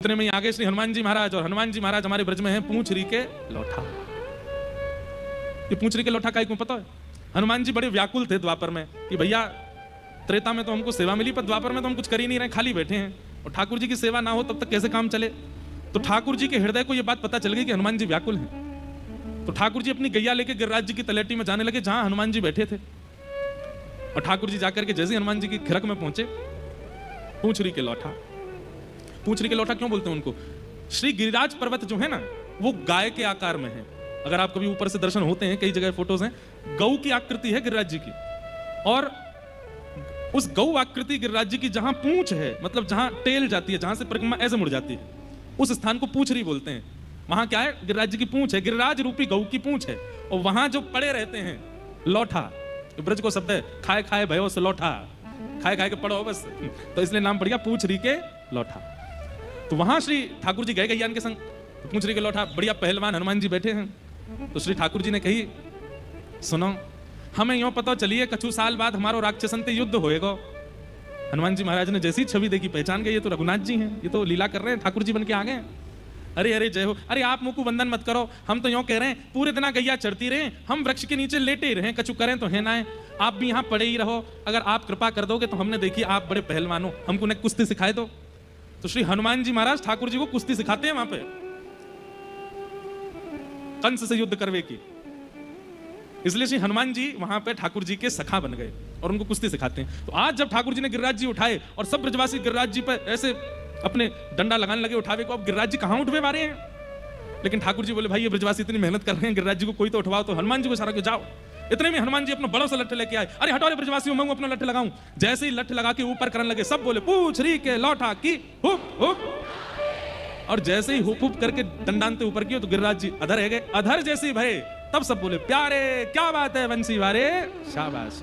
इतने में ही आगे श्री हनुमान जी महाराज, और हनुमान जी महाराज हमारे ब्रज में हैं पूंछरी के लोठा। ये पूंछरी के लोठा का क्यों पता है? हनुमान जी बड़े व्याकुल थे द्वापर में कि भैया त्रेता में तो हमको सेवा मिली, पर द्वापर में तो हम कुछ कर ही नहीं रहे, खाली बैठे हैं, और ठाकुर जी की सेवा ना हो तब तक कैसे काम चले। तो ठाकुर जी के हृदय को यह बात पता चल गई कि हनुमान जी व्याकुल हैं। तो ठाकुर जी अपनी गैया लेके गिरिराज जी की तलेटी में जाने लगे जहां हनुमान जी बैठे थे, और ठाकुर जी जाकर के जैसे हनुमान जी की खिरक में पहुंचे, पूंछरी के लोठा। पूंछरी के लोठा क्यों बोलते हैं उनको? श्री गिरिराज पर्वत जो है ना, वो गाय के आकार में है। अगर आप कभी ऊपर से दर्शन होते हैं, कई जगह फोटोज हैं, गौ की आकृति है गिरिराज जी की, और उस गौ आकृति गिरिराज जी की जहां पूंछ है, मतलब जहां टेल जाती है, जहां से परिक्रमा ऐसे मुड़ जाती है, उस स्थान को पूंछरी बोलते हैं। वहां क्या है? गिरिराज जी की पूंछ है, गिरिराज रूपी गौ की पूंछ है, और वहां जो पड़े रहते हैं लोठा, ब्रज को शब्द है, खाए खाए भयो से लोठा, खाए खाए के पड़ो बस, तो इसलिए नाम पड़ गया पूंछरी के लोठा। तो वहां श्री ठाकुर जी गए गैयान के संग, तो पूंछरी के लोठा बढ़िया पहलवान हनुमान जी बैठे हैं। तो श्री ठाकुर जी ने कही, सुनो हमें यूं पता चलिए कछु साल बाद हमारो राक्षसन से युद्ध होएगा। हनुमान जी महाराज ने जैसी छवि देखी पहचान गए, ये तो रघुनाथ जी हैं, ये तो लीला कर रहे हैं, ठाकुर जी बन के आ गए। अरे अरे जय हो, अरे आप मुंह को वंदन मत करो, हम तो यूं कह रहे हैं पूरे दिन गैया चढ़ती रहे, हम वृक्ष के नीचे लेटे ही रहे, कछु करें तो है ना है, आप भी यहाँ पड़े ही रहो, अगर आप कृपा कर दोगे तो हमने देखी आप बड़े पहलवान हो, हमको ने कुश्ती सिखाए दो। तो श्री हनुमान जी महाराज ठाकुर जी को कुश्ती सिखाते हैं वहां पे, कंस से युद्ध करवे की। इसलिए श्री हनुमान जी वहां पे ठाकुर जी के सखा बन गए और उनको कुश्ती सिखाते हैं। तो आज जब ठाकुर जी ने गिरिराज जी उठाए और सब ब्रजवासी गिरिराज जी पर ऐसे अपने डंडा लगाने लगे उठावे को, अब गिरिराज जी कहां उठवे मारे हैं, लेकिन ठाकुर जी बोले भाई ये ब्रजवासी इतनी मेहनत कर रहे हैं, गिरिराज जी को कोई तो उठवाओ। तो हनुमान जी को सारा के जाओ। इतने में हनुमान जी अपना बड़ों से लठ लेके आए, अरे हटो रे ब्रजवासियों, मैं अपना लठ लगाऊं। जैसे ही लठ लगा के ऊपर करने लगे, सब बोले पूंछरी के लोठा की हुप हुप, और जैसे ही हुप हुप करके डंडानते ऊपर किए तो गिरिराज जी अधर है गए। अधर जैसे ही भये तब सब बोले प्यारे क्या बात है बंसी वारे, शाबाश।